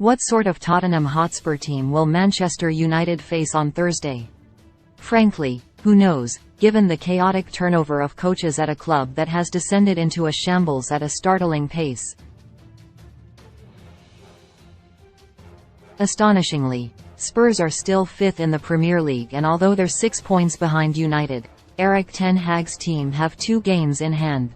What sort of Tottenham Hotspur team will Manchester United face on Thursday? Frankly, who knows, given the chaotic turnover of coaches at a club that has descended into a shambles at a startling pace. Astonishingly, Spurs are still fifth in the Premier League, and although they're 6 points behind United, Erik ten Hag's team have 2 games in hand.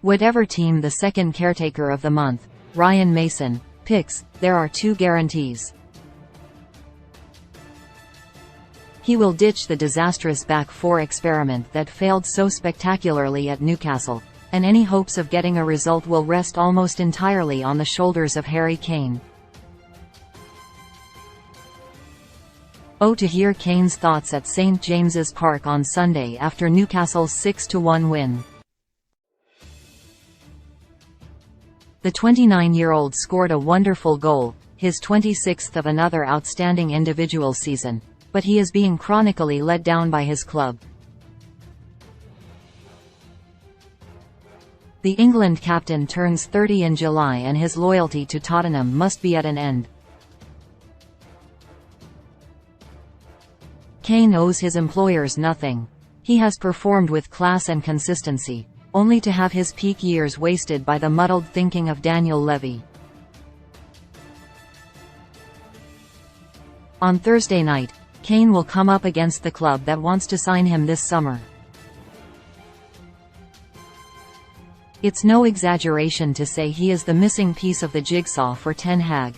Whatever team the second caretaker of the month, Ryan Mason, picks, there are 2 guarantees. He will ditch the disastrous back four experiment that failed so spectacularly at Newcastle, and any hopes of getting a result will rest almost entirely on the shoulders of Harry Kane. Oh, to hear Kane's thoughts at St James's Park on Sunday after Newcastle's 6-1 win. The 29-year-old scored a wonderful goal, his 26th of another outstanding individual season, but he is being chronically let down by his club. The England captain turns 30 in July, and his loyalty to Tottenham must be at an end. Kane owes his employers nothing. He has performed with class and consistency, only to have his peak years wasted by the muddled thinking of Daniel Levy. On Thursday night, Kane will come up against the club that wants to sign him this summer. It's no exaggeration to say he is the missing piece of the jigsaw for Ten Hag.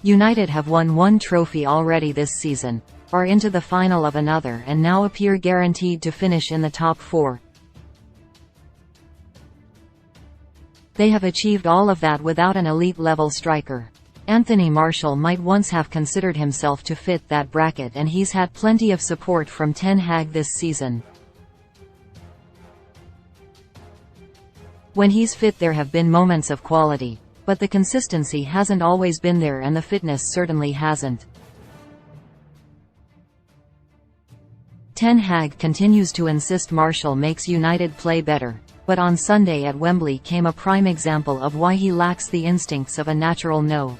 United have won 1 trophy already this season, are into the final of another, and now appear guaranteed to finish in the top 4. They have achieved all of that without an elite-level striker. Anthony Martial might once have considered himself to fit that bracket, and he's had plenty of support from Ten Hag this season. When he's fit, there have been moments of quality, but the consistency hasn't always been there, and the fitness certainly hasn't. Ten Hag continues to insist Martial makes United play better, but on Sunday at Wembley came a prime example of why he lacks the instincts of a natural no.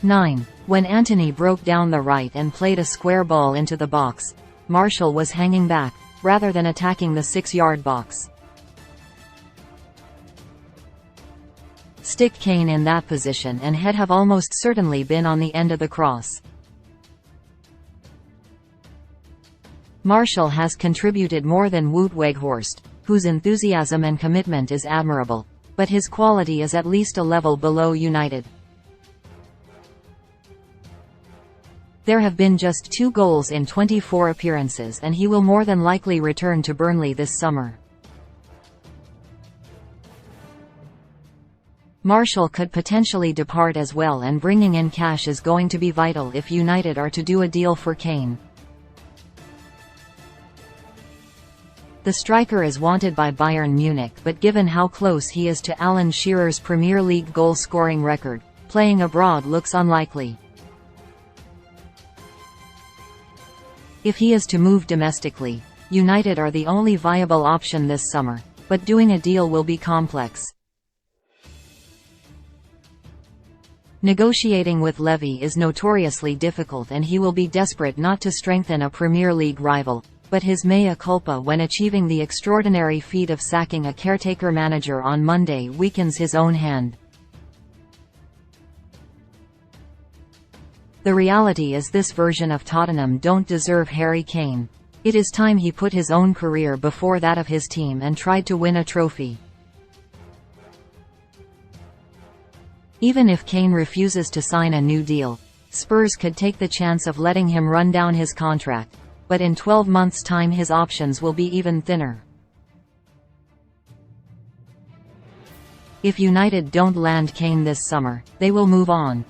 9. When Antony broke down the right and played a square ball into the box, Martial was hanging back, rather than attacking the 6-yard box. Stick Kane in that position and he'd have almost certainly been on the end of the cross. Martial has contributed more than Wout Weghorst, whose enthusiasm and commitment is admirable, but his quality is at least a level below United. There have been just 2 goals in 24 appearances, and he will more than likely return to Burnley this summer. Martial could potentially depart as well, and bringing in cash is going to be vital if United are to do a deal for Kane. The striker is wanted by Bayern Munich, but given how close he is to Alan Shearer's Premier League goal-scoring record, playing abroad looks unlikely. If he is to move domestically, United are the only viable option this summer, but doing a deal will be complex. Negotiating with Levy is notoriously difficult, and he will be desperate not to strengthen a Premier League rival, but his mea culpa when achieving the extraordinary feat of sacking a caretaker manager on Monday weakens his own hand. The reality is this version of Tottenham don't deserve Harry Kane. It is time he put his own career before that of his team and tried to win a trophy. Even if Kane refuses to sign a new deal, Spurs could take the chance of letting him run down his contract, but in 12 months' time his options will be even thinner. If United don't land Kane this summer, they will move on.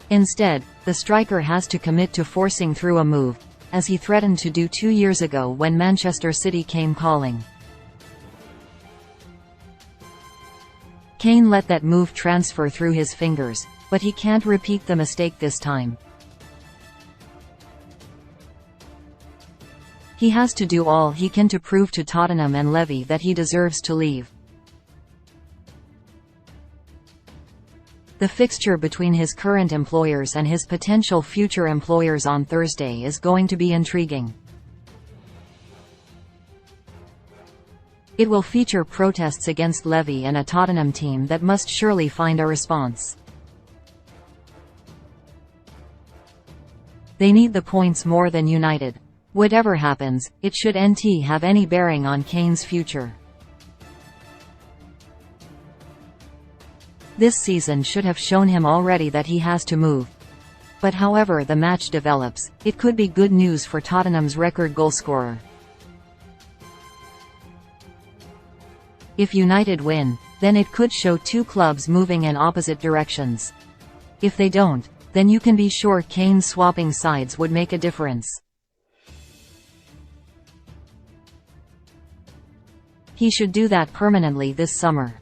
Instead, the striker has to commit to forcing through a move, as he threatened to do 2 years ago when Manchester City came calling. Kane let that move transfer through his fingers, but he can't repeat the mistake this time. He has to do all he can to prove to Tottenham and Levy that he deserves to leave. The fixture between his current employers and his potential future employers on Thursday is going to be intriguing. It will feature protests against Levy and a Tottenham team that must surely find a response. They need the points more than United. Whatever happens, it shouldn't have any bearing on Kane's future. This season should have shown him already that he has to move. But however the match develops, it could be good news for Tottenham's record goalscorer. If United win, then it could show two clubs moving in opposite directions. If they don't, then you can be sure Kane swapping sides would make a difference. He should do that permanently this summer.